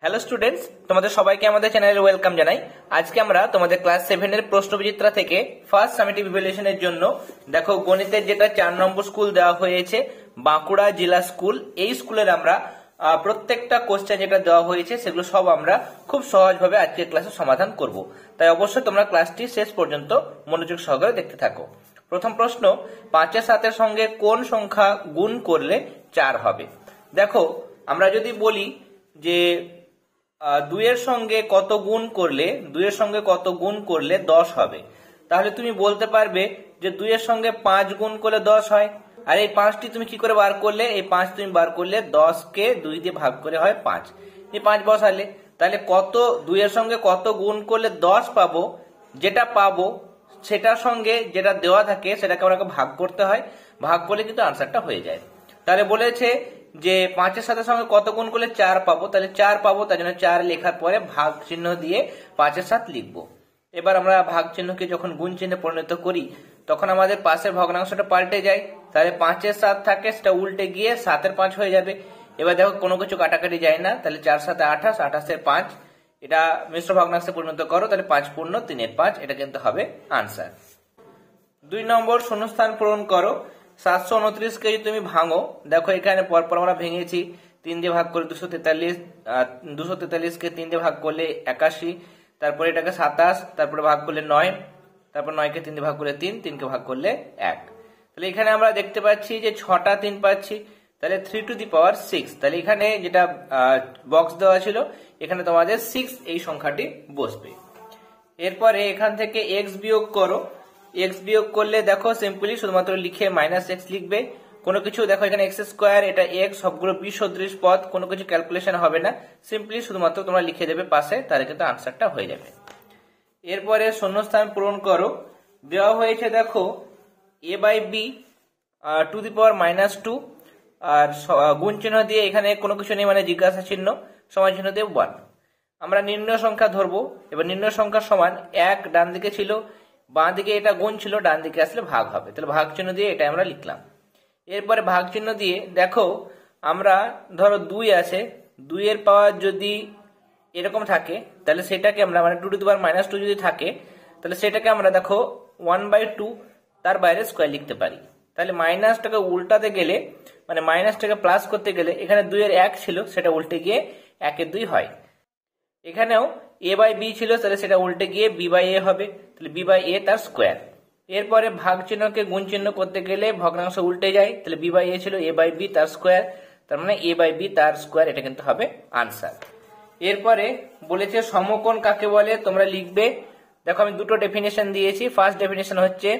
Hello students, তোমাদের সবাইকে আমাদের চ্যানেলে ওয়েলকাম জানাই। আজকে আমরা তোমাদের ক্লাস 7 এর প্রশ্নবিচিত্রা থেকে ফার্স্ট সামেটিভ ইভ্যালুয়েশনের জন্য দেখো গণিতের যেটা 4 নম্বর স্কুল দেওয়া হয়েছে বাঁকুড়া জেলা স্কুল, এই স্কুলের আমরা প্রত্যেকটা কোশ্চেন যেটা দেওয়া হয়েছে সেগুলো সব আমরা খুব সহজভাবে আজকের ক্লাসে সমাধান করব। তাই অবশ্যই তোমরা ক্লাসটি শেষ পর্যন্ত মনোযোগ সহকারে দেখতে থাকো। প্রথম প্রশ্ন, 5-এর 7-এর সঙ্গে কোন সংখ্যা গুণ করলে 4 হবে? দেখো আমরা যদি বলি যে 2-এর সঙ্গে কত গুণ করলে 10 হবে, তাহলে তুমি বলতে পারবে যে 2-এর সঙ্গে 5 গুণ করলে 10 হয়। আর এই 5টি তুমি কি করে বার করলে? এই 5 তুমি বার করলে 10কে 2 দিয়ে ভাগ করে হয় 5, এই 5 বসালে তাহলে কত 2-এর সঙ্গে কত গুণ করলে 10 পাবো, যেটা পাবো সেটার সঙ্গে যেটা দেওয়া থাকে সেটাকে আমরা ভাগ করতে হয়, ভাগ করলে কিন্তু আনসারটা হয়ে যায়। তাহলে বলেছে যে 5-এর সাথে সঙ্গে কত গুণ করলে 4 পাবো, তাহলে 4 পাবো, তার জন্য 4 লেখার পরে ভাগ চিহ্ন দিয়ে 5-এর 7 লিখবো। এবার আমরা ভাগ চিহ্নকে যখন গুণ চিহ্নে পরিণত করি তখন আমাদের পাশের ভগ্নাংশটা পাল্টে যায়, তাহলে 5-এর 7 থাকে সেটা উল্টে গিয়ে 7-এর 5 হয়ে যাবে। এবার দেখো কোনো কিছু কাটাকাটি যায় না, তাহলে 4 7 28, 28-এর 5, এটা মিশ্র ভগ্নাংশে পরিণত করো, তাহলে 5 পূর্ণ 3-এর 5, এটা কিন্তু হবে আনসার। 2 নম্বর, শূন্যস্থান পূরণ করো। 729 কে যদি তুমি ভাঙো, দেখো এখানে পরপর আমরা ভেঙেছি, 3 দিয়ে ভাগ করে 243, 243 কে 3 দিয়ে ভাগ করলে 81, তারপরে এটাকে 27, তারপরে ভাগ করলে 9, তারপর 9 কে 3 দিয়ে ভাগ করলে 3, 3 কে ভাগ করলে 1। তাহলে এখানে আমরা দেখতে পাচ্ছি যে 6টা 3 পাচ্ছি, তাহলে 3 টু দি পাওয়ার 6। তাহলে এখানে যেটা বক্স দেওয়া ছিল এখানে তোমাদের 6 এই সংখ্যাটি বসবে। এরপরে এখান থেকে x বিয়োগ করো। x বিয়োগ করলে দেখো সিম্পলি শুধুমাত্র লিখে -x লিখবে, কোনো কিছু দেখো এখানে x স্কোয়ার, এটা x, সবগুলো বিসদৃশ পদ, কোনো কিছু ক্যালকুলেশন হবে না, সিম্পলি শুধুমাত্র তোমরা লিখে দেবে পাশে, তাহলে কিন্তু আনসারটা হয়ে যাবে। এরপরে শূন্যস্থান পূরণ করো। দেওয়া হয়েছে দেখো a/b টু দি পাওয়ার -2, আর গুণ চিহ্ন দিয়ে এখানে কোনো কিছু নেই মানে জিজ্ঞাসা চিহ্ন, সমান চিহ্ন দিয়ে 1। আমরা নির্ণয় সংখ্যা ধরবো। এবার নির্ণয় সংখ্যা সমান 1 ডান দিকে ছিল, বাঁ দিকে এটা গুণ ছিল, ডান দিকে আসলে ভাগ হবে, তাহলে ভাগ চিহ্ন দিয়ে এটা আমরা লিখলাম। এরপরে ভাগ চিহ্ন দিয়ে দেখো আমরা ধরো 2 আছে, 2 এর পাওয়ার যদি এরকম থাকে তাহলে সেটাকে আমরা মানে 2 টু দি পাওয়ার -2 যদি থাকে তাহলে সেটাকে আমরা দেখো 1/2 তার বাইরে স্কোয়ার লিখতে পারি। তাহলে মাইনাসটাকে উল্টাতে গেলে মানে মাইনাসটাকে প্লাস করতে গেলে এখানে 2 এর 1 ছিল, সেটা উল্টে গিয়ে 1-এর 2 হয়। এখানেও a/b ছিল, তাহলে সেটা উল্টে গিয়ে b/a হবে, তাহলে b/a তার স্কোয়ার। এরপরে ভাগ চিহ্নকে গুণ চিহ্ন করতে গেলে ভগ্নাংশ উল্টে যায়, তাহলে b/a ছিল a/b তার স্কোয়ার, তার মানে a/b তার স্কোয়ার, এটা কিন্তু হবে আনসার। এরপরে বলেছে সমকোণ কাকে বলে তোমরা লিখবে। দেখো আমি দুটো ডেফিনেশন দিয়েছি। ফার্স্ট ডেফিনেশন হচ্ছে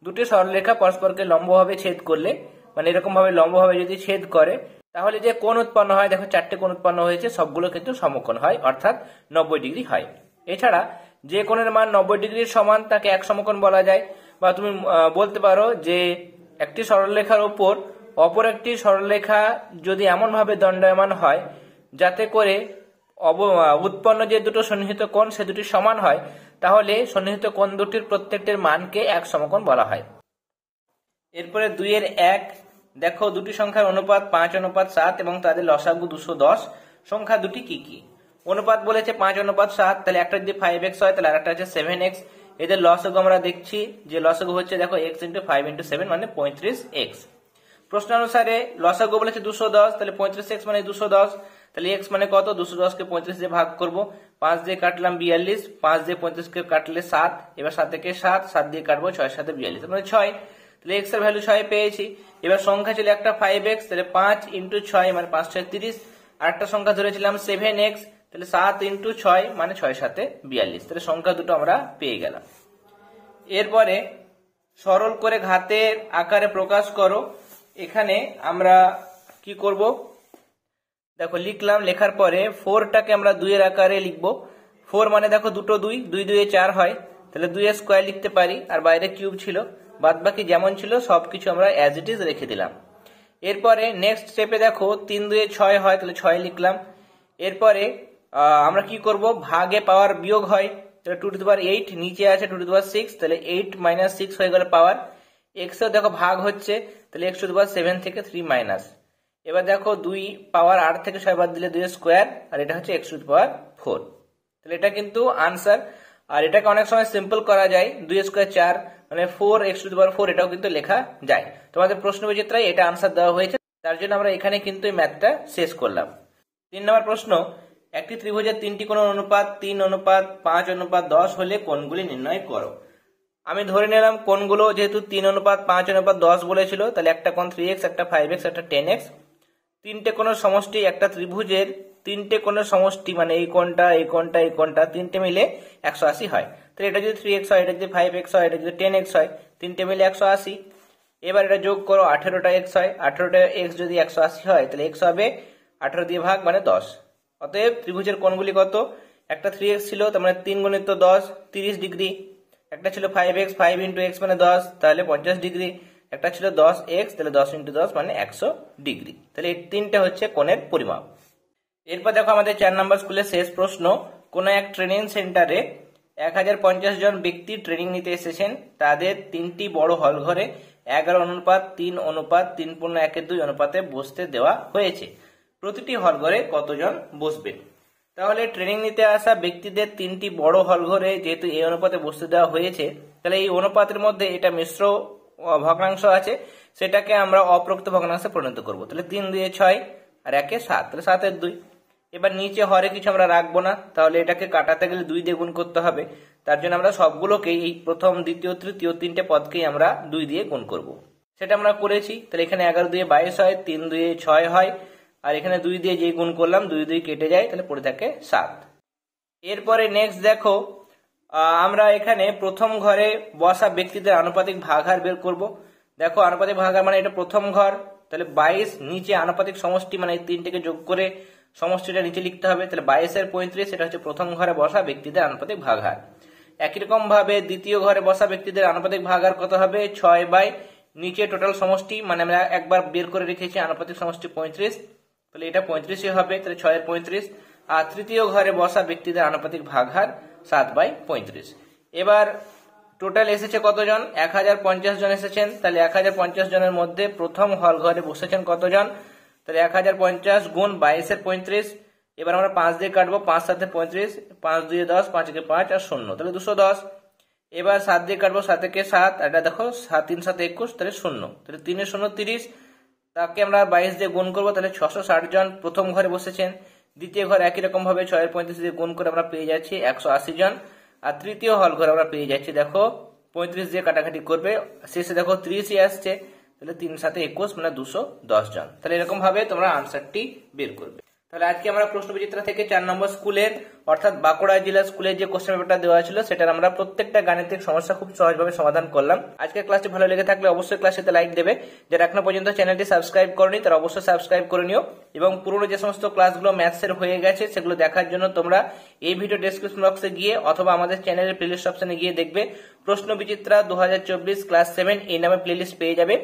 দুটি সরলরেখা পরস্পরকে লম্বভাবে ছেদ করলে, মানে এরকম ভাবে লম্বভাবে যদি ছেদ করে তাহলে যে কোণ উৎপন্ন হয়, দেখো 4টে কোণ উৎপন্ন হয়েছে, সবগুলো কিন্তু সমকোণ হয়, অর্থাৎ 90 ডিগ্রি হয়। এছাড়া যে কোণের মান 90 ডিগ্রির সমান তাকে এক সমকোণ বলা যায়। বা তুমি বলতে পারো যে একটি সরলরেখার উপর অপর একটি সরলরেখা যদি এমন ভাবে দণ্ডায়মান হয় যাতে করে উৎপন্ন যে দুটো সন্নিহিত কোণ সে দুটি সমান হয়, তাহলে সন্নিহিত কোণ দুটির প্রত্যেকটির মানকে এক সমকোণ বলা হয়। এরপরে 2-এর 1, দেখো দুটি সংখ্যার অনুপাত 5:7 এবং তাদের লসাগু 210, সংখ্যা দুটি কি কি? অনুপাত বলেছে 5:7, তাহলে একটা যদি 5x হয় তাহলে আরেকটা হচ্ছে 7x। এদের লসাগু আমরা দেখছি যে লসাগু হচ্ছে দেখো x × 5 × 7 মানে 35x। প্রশ্ন অনুসারে লসাগু বলেছে 210, তাহলে 35x মানে 210, তাহলে x মানে কত? 210 কে 35 দিয়ে ভাগ করব, 5 দিয়ে কাটলাম 42, 5 দিয়ে 35 কে কাটলে 7, এবার 7 থেকে 7 দিয়ে কাটবো 6 7 42 মানে 6, তাহলে x এর ভ্যালু 6 পেয়েছি। এবার সংখ্যা ছিল একটা 5x, তাহলে 5 × 6 মানে 5 6 30, আরেকটা সংখ্যা ধরেছিলাম 7x, তাহলে 7 × 6 মানে 6 7 42, তাহলে সংখ্যা দুটো আমরা পেয়ে গেলাম। এরপরে সরল করে ঘাতের আকারে প্রকাশ করো। এখানে আমরা কি করব, দেখো লিখলাম, লেখার পরে 4টাকে আমরা 2-এর আকারে লিখবো। 4 মানে দেখো দুটো 2, 2 2 4 হয়, তাহলে 2-এর স্কোয়ার লিখতে পারি, আর বাইরে কিউব ছিল, বাদ বাকি যেমন ছিল সবকিছু আমরা অ্যাজ ইট ইজ রেখে দিলাম। এরপরে নেক্সট স্টেপে দেখো 3 2 6 হয়, তাহলে 6 লিখলাম। এরপরে আমরা কি করব, ভাগে পাওয়ার বিয়োগ হয়, তাহলে 2 টু দি পাওয়ার 8, নিচে আছে 2 টু দি পাওয়ার 6, তাহলে 8 - 6 হয়ে গেল পাওয়ার। x এও দেখো ভাগ হচ্ছে, তাহলে x টু দি পাওয়ার 7 থেকে 3 মাইনাস, এবার দেখো 2 পাওয়ার 8 থেকে 6 বাদ দিলে 2 স্কোয়ার, আর এটা হচ্ছে x টু দি পাওয়ার 4। তাহলে এটা কিন্তু আনসার। আর এটাকে অনেক সময় সিম্পল করা যায়, 2 স্কোয়ার 4 মানে 4x টু দি পাওয়ার 4, এটাও কিন্তু লেখা যায়। তোমাদের প্রশ্ন বিচিত্রায় এটা আনসার দেওয়া হয়েছে, তার জন্য আমরা এখানে কিন্তু এই ম্যাথটা শেষ করলাম। 3 নম্বর প্রশ্ন, একটি ত্রিভুজের 3টি কোণের অনুপাত 3:5:10 হলে কোণগুলি নির্ণয় করো। আমি ধরে নিলাম কোণগুলো যেহেতু 3:5:10 বলেছিল, তাহলে একটা কোণ 3x, একটা 5x, একটা 10x। তিনটে কোণের সমষ্টি, একটা ত্রিভুজের তিনটে কোণের সমষ্টি মানে এই কোণটা, এই কোণটা, এই কোণটা, তিনটে মিলে 180 হয়। তাহলে এটা যদি 3x হয়, এটা যদি 5x হয়, এটা যদি 10x হয়, তিনটে মিলে 180। এবার এটা যোগ করো, 18টা x হয়, 18টা x যদি 180 হয়, তাহলে x হবে 18 দিয়ে ভাগ মানে 10। অতএব ত্রিভুজের কোণগুলি কত? একটা 3x ছিল, তার মানে 3 গুণিত 10 30 ডিগ্রি। একটা ছিল 5x, 5 ইন্টু x মানে 10, তাহলে 50 ডিগ্রি। একটা ছিল 10x, তাহলে 10 ইন্টু 10 মানে 100 ডিগ্রি। তাহলে এই তিনটে হচ্ছে কোণের পরিমাপ। এরপর দেখো আমাদের 4 নম্বর স্কুলের শেষ প্রশ্ন, কোন এক ট্রেনিং সেন্টারে 1050 জন ব্যক্তি ট্রেনিং নিতে এসেছেন। তাদের 3টি বড় হল ঘরে 11:3:3:1:2 অনুপাতে বসতে দেওয়া হয়েছে। প্রতিটি হল ঘরে কতজন বসবেন? তাহলে ট্রেনিং নিতে আসা ব্যক্তিদের 3টি বড় হল ঘরে যেহেতু এই অনুপাতে বসতে দেওয়া হয়েছে, তাহলে এই অনুপাতের মধ্যে এটা মিশ্র ভগ্নাংশ আছে, সেটাকে আমরা অপ্রকৃত ভগ্নাংশে পরিণত করব। তাহলে 3 2 6 আর 1 7, তাহলে 7 এর 2। এবার নিচে হরে কিছু আমরা রাখবো না, তাহলে এটাকে কাটাতে গেলে 2 দিয়ে গুণ করতে হবে। তার জন্য আমরা সবগুলোকেই এই প্রথম, দ্বিতীয়, তৃতীয় 3টে পদকেই আমরা 2 দিয়ে গুণ করব। সেটা আমরা করেছি। তাহলে এখানে 11 2 22 হয়, 3 2 6 হয়, আর এখানে 2 দিয়ে যে গুণ করলাম 2 2 কেটে যায়, তাহলে পড়ে থাকে 7। এরপরে নেক্সট দেখো, আমরা এখানে প্রথম ঘরে বসা ব্যক্তিদের আনুপাতিক ভাগহার বের করব। দেখো আনুপাতিক ভাগহার মানে এটা প্রথম ঘর, তাহলে 22, নিচে আনুপাতিক সমষ্টি মানে এই 3টিকে যোগ করে সমষ্টিটা নিচে লিখতে হবে। তাহলে 22 এর 35, এটা হচ্ছে প্রথম ঘরে বসা ব্যক্তিদের আনুপাতিক ভাগহার। একই রকম ভাবে দ্বিতীয় ঘরে বসা ব্যক্তিদের আনুপাতিক ভাগহার কত হবে? 6 বাই নিচে টোটাল সমষ্টি মানে আমরা একবার বের করে রেখেছি আনুপাতিক সমষ্টি 35, তাহলে এটা 35 হবে, তাহলে 6 এর 35। আর তৃতীয় ঘরে বসা ব্যক্তিদের আনুপাতিক ভাগহার 7/35। এবার টোটাল এসেছে কতজন? 1050 জন এসেছেন। তাহলে 1050 জনের মধ্যে প্রথম হল ঘরে বসেছেন কতজন? তাহলে 1050 গুণ 22 এর 35। এবার আমরা 5 দিয়ে কাটবো, 5 7 35, 5 2 10, 5 1 5 আর 0, তাহলে 210। এবার 7 দিয়ে কাটবো, 7 1 7, আর এটা দেখো 7 3 7 21, তাহলে 0, তাহলে 3 এর 0 30। তাকে আমরা 22 দিয়ে গুণ করবো, তাহলে 660 জন প্রথম ঘরে বসেছেন। দ্বিতীয় ঘর একই রকম ভাবে 6 এর 35 দিয়ে গুণ করে আমরা পেয়ে যাচ্ছি 180 জন। আর তৃতীয় হল ঘরে আমরা পেয়ে যাচ্ছি, দেখো 35 দিয়ে কাটাকাটি করবে, শেষে দেখো 30ই আসছে, তাহলে 3 7 21 মানে 210 জন। তাহলে এরকম ভাবে তোমরা আনসারটি বের করবে। তাহলে আজকে আমরা প্রশ্ন বিচিত্রা থেকে 4 নম্বর স্কুলের অর্থাৎ বাঁকুড়া জেলা স্কুলের যে কোশ্চেন পেপারটা দেওয়া ছিল, সেটার আমরা প্রত্যেকটা গাণিতিক সমস্যা খুব সহজভাবে সমাধান করলাম। আজকের ক্লাসটি ভালো লেগে থাকলে অবশ্যই ক্লাসটিতে লাইক দেবে। যারা এখনো পর্যন্ত চ্যানেলটি সাবস্ক্রাইব করনি তারা অবশ্যই সাবস্ক্রাইব করে নিও, এবং পুরনো যে সমস্ত ক্লাসগুলো ম্যাথসের হয়ে গেছে সেগুলো দেখার জন্য তোমরা এই ভিডিও ডেসক্রিপশন বক্সে গিয়ে অথবা আমাদের চ্যানেলের প্লেলিস্ট অপশনে গিয়ে দেখবে প্রশ্ন বিচিত্রা 2024 ক্লাস 7 এই নামে প্লেলিস্ট পেয়ে যাবে।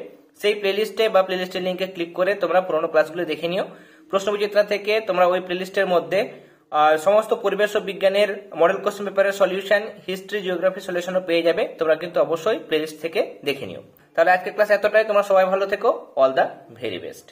সেই প্লেলিস্টে বা প্লেলিস্টের লিঙ্কে ক্লিক করে তোমরা পুরনো ক্লাসগুলো দেখে নিও। প্রশ্ন বিচিত্রা থেকে তোমরা ওই প্লেলিস্টের মধ্যে সমস্ত পরিবেশ ও বিজ্ঞানের মডেল কোশ্চেন পেপারের সলিউশন, হিস্ট্রি, জিওগ্রাফি সলিউশনও পেয়ে যাবে। তোমরা কিন্তু অবশ্যই প্লেলিস্ট থেকে দেখে নিও। তাহলে আজকের ক্লাস এতটাই। তোমরা সবাই ভালো থেকো। All the very best.